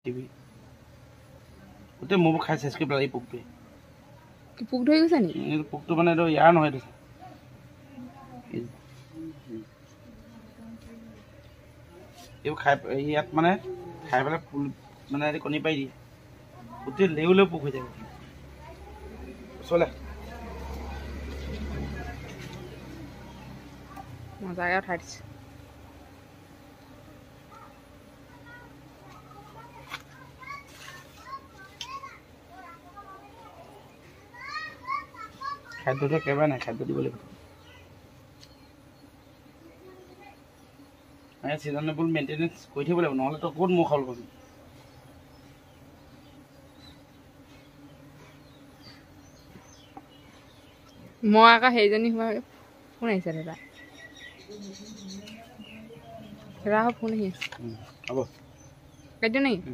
TV গোটেই মোৰ খাই চেচ কৰি পেলাই পোকটোৱে কি পোক ধৰি গৈছে নেকি পোকটো মানে এইটো ইয়াৰ নহয় এইটো এইবোৰ খাই ইয়াত মানে খাই পেলাই ফুল মানে কণী পাৰি দিয়ে গোটেই লেও লেও পোক হৈ যায় চলে মজাকে উঠাই দিছে খাদ্যটো একেবাৰে নাই খাদ্য দিব লাগিব চিজনেবল মেইনটেনেঞ্চ কৰি থাকিব লাগিব নহ'লে তই ক'ত মোৰ খাবলৈ পাবি মই আকৌ সেইজনী সোমাই ফোন আহিছে দাদা দাদা ফোন আহি আছে হ'ব কাটি নেকি